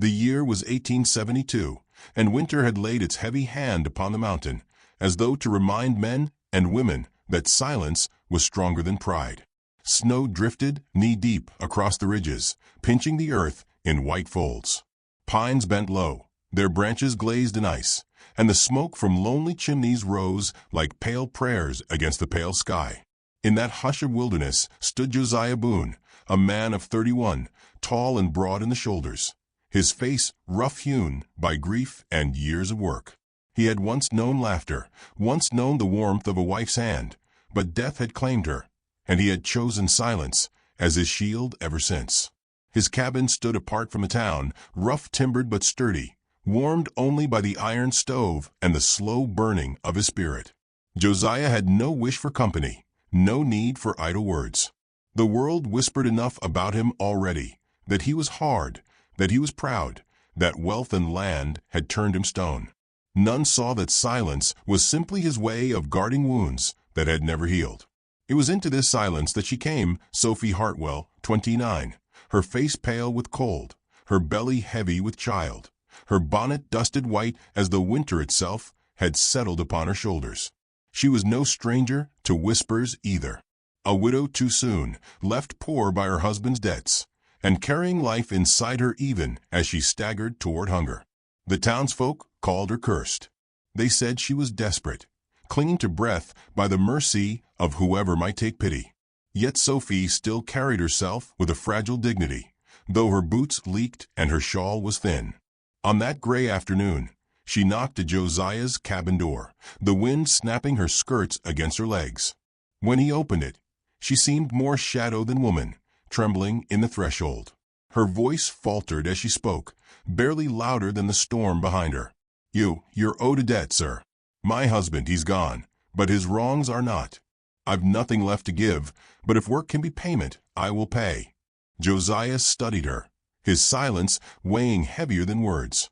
The year was 1872, and winter had laid its heavy hand upon the mountain, as though to remind men and women that silence was stronger than pride. Snow drifted knee-deep across the ridges, pinching the earth in white folds. Pines bent low, their branches glazed in ice, and the smoke from lonely chimneys rose like pale prayers against the pale sky. In that hush of wilderness stood Josiah Boone, a man of 31, tall and broad in the shoulders, his face rough-hewn by grief and years of work. He had once known laughter, once known the warmth of a wife's hand, but death had claimed her, and he had chosen silence as his shield ever since. His cabin stood apart from the town, rough-timbered but sturdy, warmed only by the iron stove and the slow burning of his spirit. Josiah had no wish for company, no need for idle words. The world whispered enough about him already, that he was hard, that he was proud, that wealth and land had turned him stone. None saw that silence was simply his way of guarding wounds that had never healed. It was into this silence that she came, Sophie Hartwell, 29, her face pale with cold, her belly heavy with child, her bonnet dusted white as though winter itself had settled upon her shoulders. She was no stranger to whispers either. A widow too soon, left poor by her husband's debts, and carrying life inside her even as she staggered toward hunger. The townsfolk called her cursed. They said she was desperate, clinging to breath by the mercy of whoever might take pity. Yet Sophie still carried herself with a fragile dignity, though her boots leaked and her shawl was thin. On that gray afternoon, she knocked at Josiah's cabin door, the wind snapping her skirts against her legs. When he opened it, she seemed more shadow than woman, trembling in the threshold. Her voice faltered as she spoke, barely louder than the storm behind her. You're owed a debt, sir. My husband, he's gone, but his wrongs are not. I've nothing left to give, but if work can be payment, I will pay. Josiah studied her, his silence weighing heavier than words.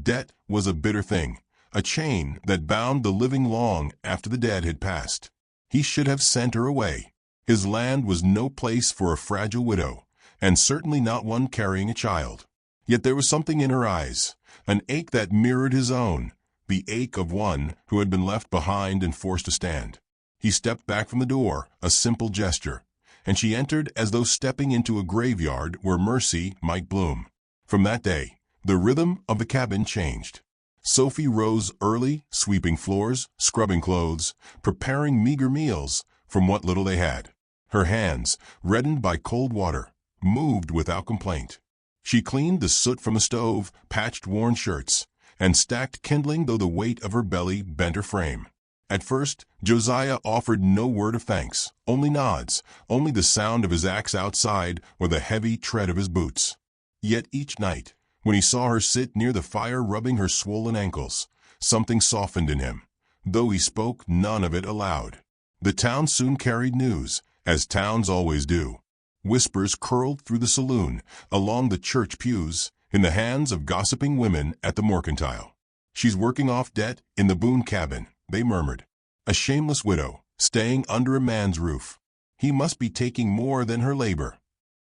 Debt was a bitter thing, a chain that bound the living long after the dead had passed. He should have sent her away. His land was no place for a fragile widow, and certainly not one carrying a child. Yet there was something in her eyes, an ache that mirrored his own, the ache of one who had been left behind and forced to stand. He stepped back from the door, a simple gesture, and she entered as though stepping into a graveyard where mercy might bloom. From that day, the rhythm of the cabin changed. Sophie rose early, sweeping floors, scrubbing clothes, preparing meager meals from what little they had. Her hands, reddened by cold water, moved without complaint. She cleaned the soot from the stove, patched worn shirts, and stacked kindling though the weight of her belly bent her frame. At first, Josiah offered no word of thanks, only nods, only the sound of his axe outside or the heavy tread of his boots. Yet each night, when he saw her sit near the fire rubbing her swollen ankles, something softened in him, though he spoke none of it aloud. The town soon carried news, as towns always do. Whispers curled through the saloon, along the church pews, in the hands of gossiping women at the mercantile. She's working off debt in the Boone cabin, they murmured. A shameless widow, staying under a man's roof. He must be taking more than her labor.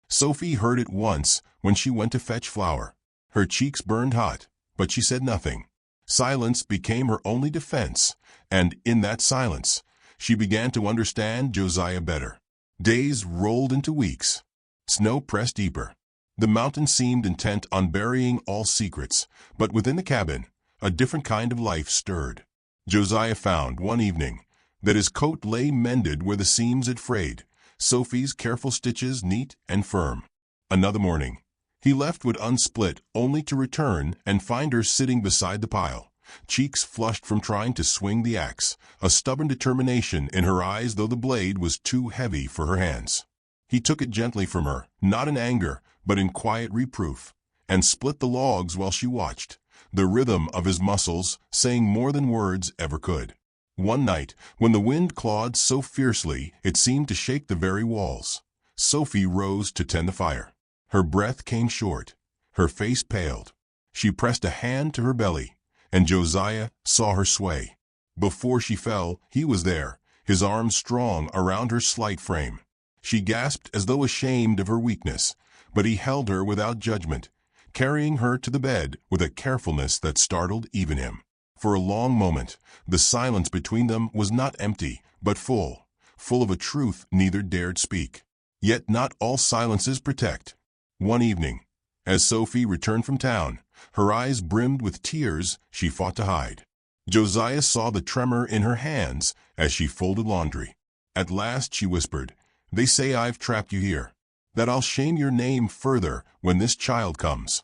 Sophie heard it once when she went to fetch flour. Her cheeks burned hot, but she said nothing. Silence became her only defense, and in that silence, she began to understand Josiah better. Days rolled into weeks. Snow pressed deeper. The mountain seemed intent on burying all secrets, but within the cabin, a different kind of life stirred. Josiah found, one evening, that his coat lay mended where the seams had frayed, Sophie's careful stitches neat and firm. Another morning, he left wood unsplit only to return and find her sitting beside the pile, cheeks flushed from trying to swing the axe, a stubborn determination in her eyes though the blade was too heavy for her hands. He took it gently from her, not in anger, but in quiet reproof, and split the logs while she watched, the rhythm of his muscles saying more than words ever could. One night, when the wind clawed so fiercely it seemed to shake the very walls, Sophie rose to tend the fire. Her breath came short, her face paled. She pressed a hand to her belly, and Josiah saw her sway. Before she fell, he was there, his arms strong around her slight frame. She gasped as though ashamed of her weakness, but he held her without judgment, carrying her to the bed with a carefulness that startled even him. For a long moment, the silence between them was not empty, but full of a truth neither dared speak. Yet not all silences protect. One evening, as Sophie returned from town, her eyes brimmed with tears she fought to hide. Josiah saw the tremor in her hands as she folded laundry. At last she whispered, "They say I've trapped you here, that I'll shame your name further when this child comes."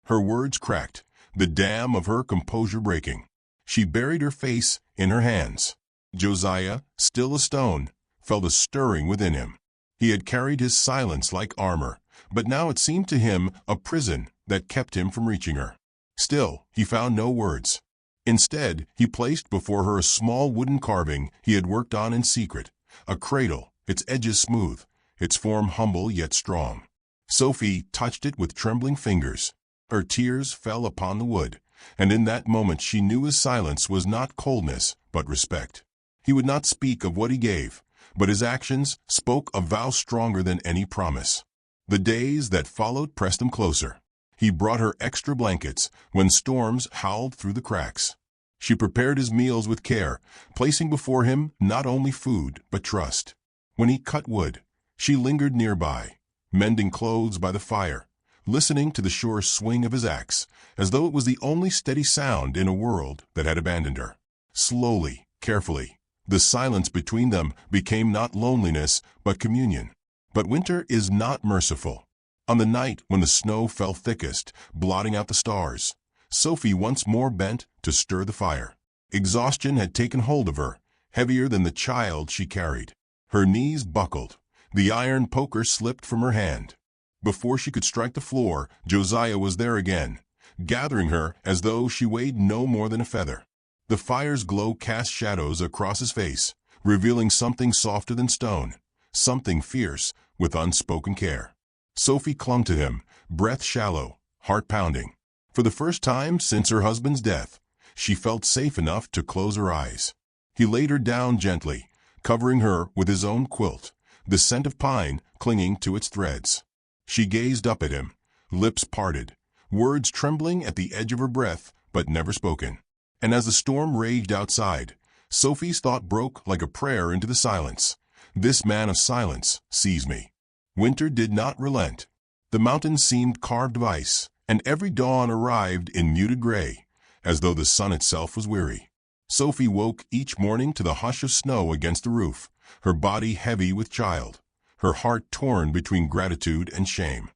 Her words cracked, the dam of her composure breaking. She buried her face in her hands. Josiah, still a stone, felt a stirring within him. He had carried his silence like armor, but now it seemed to him a prison that kept him from reaching her. Still, he found no words. Instead, he placed before her a small wooden carving he had worked on in secret, a cradle, its edges smooth, its form humble yet strong. Sophie touched it with trembling fingers. Her tears fell upon the wood, and in that moment she knew his silence was not coldness, but respect. He would not speak of what he gave, but his actions spoke a vow stronger than any promise. The days that followed pressed him closer. He brought her extra blankets when storms howled through the cracks. She prepared his meals with care, placing before him not only food but trust. When he cut wood, she lingered nearby, mending clothes by the fire, listening to the sure swing of his axe, as though it was the only steady sound in a world that had abandoned her. Slowly, carefully, the silence between them became not loneliness but communion. But winter is not merciful. On the night when the snow fell thickest, blotting out the stars, Sophie once more bent to stir the fire. Exhaustion had taken hold of her, heavier than the child she carried. Her knees buckled. The iron poker slipped from her hand. Before she could strike the floor, Josiah was there again, gathering her as though she weighed no more than a feather. The fire's glow cast shadows across his face, revealing something softer than stone, something fierce with unspoken care. Sophie clung to him, breath shallow, heart pounding. For the first time since her husband's death, she felt safe enough to close her eyes. He laid her down gently, covering her with his own quilt, the scent of pine clinging to its threads. She gazed up at him, lips parted, words trembling at the edge of her breath, but never spoken. And as the storm raged outside, Sophie's thought broke like a prayer into the silence. This man of silence sees me. Winter did not relent. The mountains seemed carved of ice, and every dawn arrived in muted gray, as though the sun itself was weary. Sophie woke each morning to the hush of snow against the roof, her body heavy with child, her heart torn between gratitude and shame.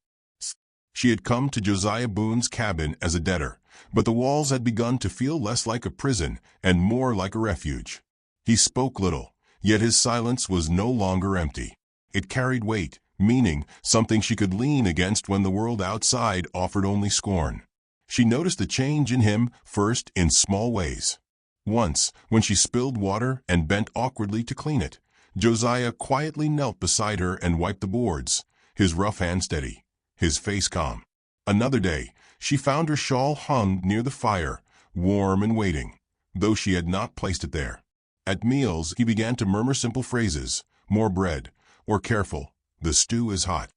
She had come to Josiah Boone's cabin as a debtor, but the walls had begun to feel less like a prison and more like a refuge. He spoke little, yet his silence was no longer empty. It carried weight, meaning, something she could lean against when the world outside offered only scorn. She noticed the change in him first in small ways. Once, when she spilled water and bent awkwardly to clean it, Josiah quietly knelt beside her and wiped the boards, his rough hand steady, his face calm. Another day, she found her shawl hung near the fire, warm and waiting, though she had not placed it there. At meals, he began to murmur simple phrases, "More bread," or "Careful, the stew is hot."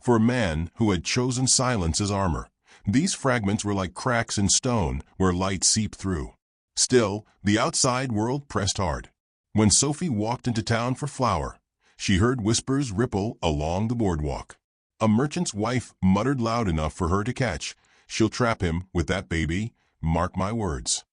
For a man who had chosen silence as armor, these fragments were like cracks in stone where light seeped through. Still, the outside world pressed hard. When Sophie walked into town for flour, she heard whispers ripple along the boardwalk. A merchant's wife muttered loud enough for her to catch, "She'll trap him with that baby, mark my words."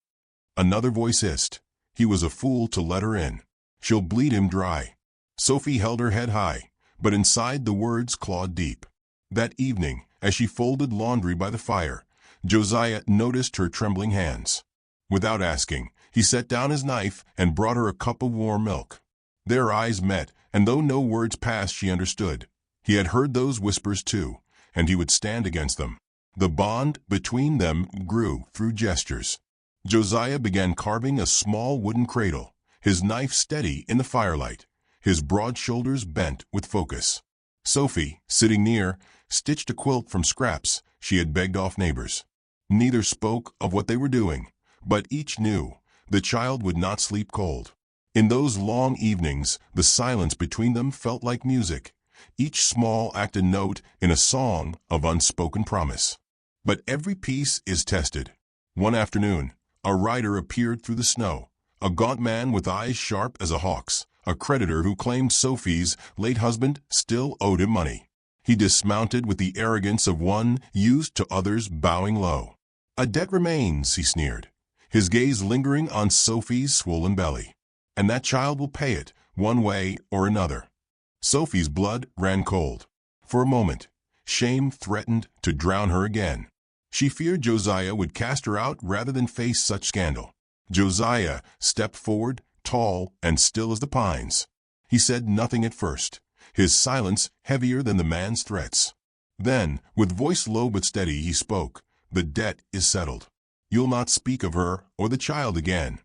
Another voice hissed, "He was a fool to let her in. She'll bleed him dry." Sophie held her head high, but inside the words clawed deep. That evening, as she folded laundry by the fire, Josiah noticed her trembling hands. Without asking, he set down his knife and brought her a cup of warm milk. Their eyes met, and though no words passed, she understood. He had heard those whispers too, and he would stand against them. The bond between them grew through gestures. Josiah began carving a small wooden cradle, his knife steady in the firelight, his broad shoulders bent with focus. Sophie, sitting near, stitched a quilt from scraps she had begged off neighbors. Neither spoke of what they were doing, but each knew the child would not sleep cold. In those long evenings, the silence between them felt like music, each small act a note in a song of unspoken promise. But every piece is tested. One afternoon, a rider appeared through the snow, a gaunt man with eyes sharp as a hawk's, a creditor who claimed Sophie's late husband still owed him money. He dismounted with the arrogance of one used to others bowing low. "A debt remains," he sneered, his gaze lingering on Sophie's swollen belly. "And that child will pay it, one way or another." Sophie's blood ran cold. For a moment, shame threatened to drown her again. She feared Josiah would cast her out rather than face such scandal. Josiah stepped forward, tall and still as the pines. He said nothing at first, his silence heavier than the man's threats. Then, with voice low but steady, he spoke. "The debt is settled. You'll not speak of her or the child again."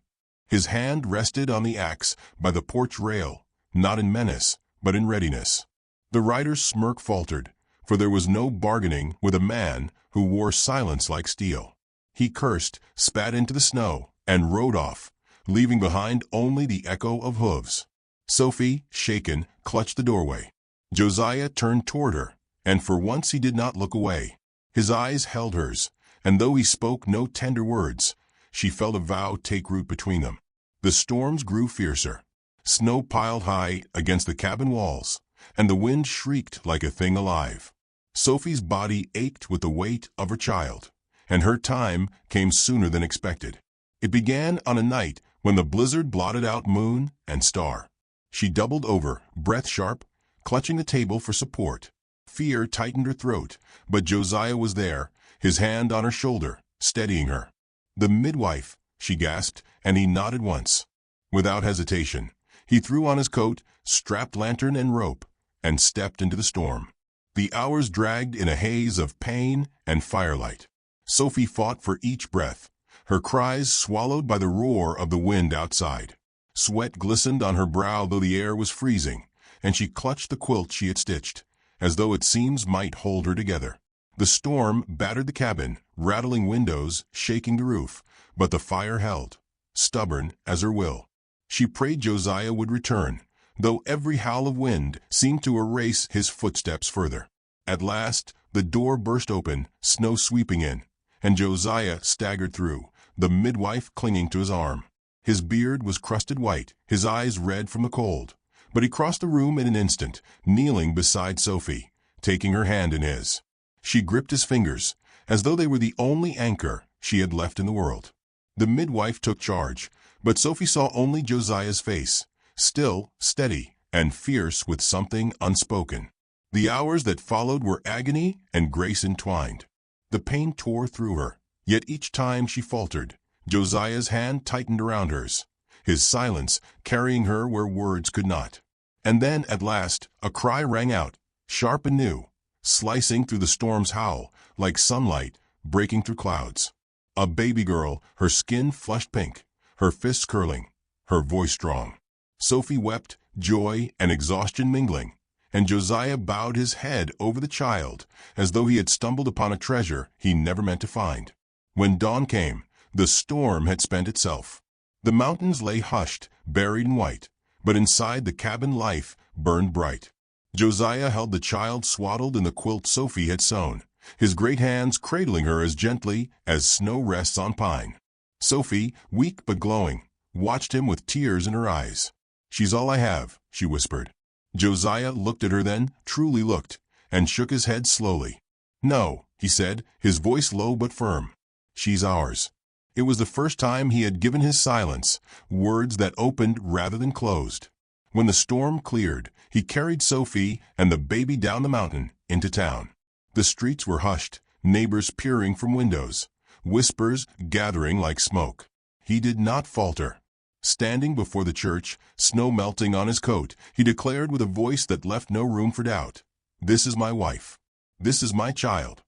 His hand rested on the axe by the porch rail, not in menace, but in readiness. The rider's smirk faltered, for there was no bargaining with a man who wore silence like steel. He cursed, spat into the snow, and rode off, leaving behind only the echo of hooves. Sophie, shaken, clutched the doorway. Josiah turned toward her, and for once he did not look away. His eyes held hers, and though he spoke no tender words, she felt a vow take root between them. The storms grew fiercer. Snow piled high against the cabin walls, and the wind shrieked like a thing alive. Sophie's body ached with the weight of her child, and her time came sooner than expected. It began on a night when the blizzard blotted out moon and star. She doubled over, breath sharp, clutching the table for support. Fear tightened her throat, but Josiah was there, his hand on her shoulder, steadying her. "The midwife," she gasped, and he nodded once. Without hesitation, he threw on his coat, strapped lantern and rope, and stepped into the storm. The hours dragged in a haze of pain and firelight. Sophie fought for each breath, her cries swallowed by the roar of the wind outside. Sweat glistened on her brow though the air was freezing, and she clutched the quilt she had stitched, as though its seams might hold her together. The storm battered the cabin, rattling windows, shaking the roof, but the fire held, stubborn as her will. She prayed Josiah would return, though every howl of wind seemed to erase his footsteps further. At last, the door burst open, snow sweeping in, and Josiah staggered through, the midwife clinging to his arm. His beard was crusted white, his eyes red from the cold, but he crossed the room in an instant, kneeling beside Sophie, taking her hand in his. She gripped his fingers, as though they were the only anchor she had left in the world. The midwife took charge, but Sophie saw only Josiah's face, still, steady, and fierce with something unspoken. The hours that followed were agony and grace entwined. The pain tore through her, yet each time she faltered, Josiah's hand tightened around hers, his silence carrying her where words could not. And then, at last, a cry rang out, sharp and new, slicing through the storm's howl, like sunlight breaking through clouds. A baby girl, her skin flushed pink, her fists curling, her voice strong. Sophie wept, joy and exhaustion mingling, and Josiah bowed his head over the child, as though he had stumbled upon a treasure he never meant to find. When dawn came, the storm had spent itself. The mountains lay hushed, buried in white, but inside the cabin life burned bright. Josiah held the child swaddled in the quilt Sophie had sewn, his great hands cradling her as gently as snow rests on pine. Sophie, weak but glowing, watched him with tears in her eyes. "She's all I have," she whispered. Josiah looked at her then, truly looked, and shook his head slowly. "No," he said, his voice low but firm. "She's ours." It was the first time he had given his silence words that opened rather than closed. When the storm cleared, he carried Sophie and the baby down the mountain into town. The streets were hushed, neighbors peering from windows, whispers gathering like smoke. He did not falter. Standing before the church, snow melting on his coat, he declared with a voice that left no room for doubt, "This is my wife. This is my child."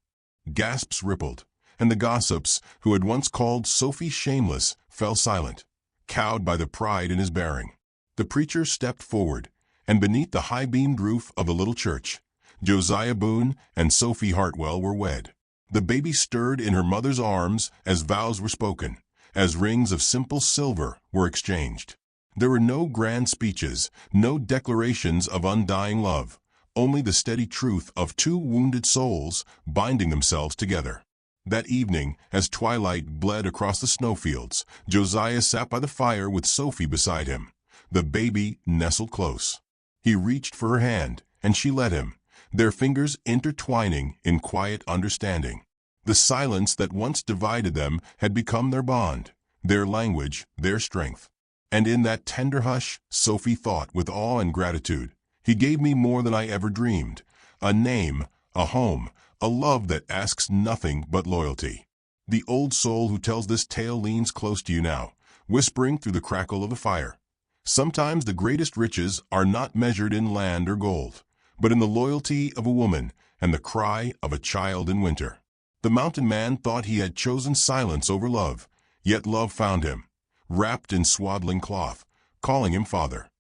Gasps rippled, and the gossips, who had once called Sophie shameless, fell silent, cowed by the pride in his bearing. The preacher stepped forward, and beneath the high-beamed roof of the little church, Josiah Boone and Sophie Hartwell were wed. The baby stirred in her mother's arms as vows were spoken, as rings of simple silver were exchanged. There were no grand speeches, no declarations of undying love, only the steady truth of two wounded souls binding themselves together. That evening, as twilight bled across the snowfields, Josiah sat by the fire with Sophie beside him. The baby nestled close. He reached for her hand, and she let him, their fingers intertwining in quiet understanding. The silence that once divided them had become their bond, their language, their strength. And in that tender hush, Sophie thought with awe and gratitude, "He gave me more than I ever dreamed, a name, a home, a love that asks nothing but loyalty." The old soul who tells this tale leans close to you now, whispering through the crackle of the fire. Sometimes the greatest riches are not measured in land or gold, but in the loyalty of a woman and the cry of a child in winter. The mountain man thought he had chosen silence over love, yet love found him, wrapped in swaddling cloth, calling him father.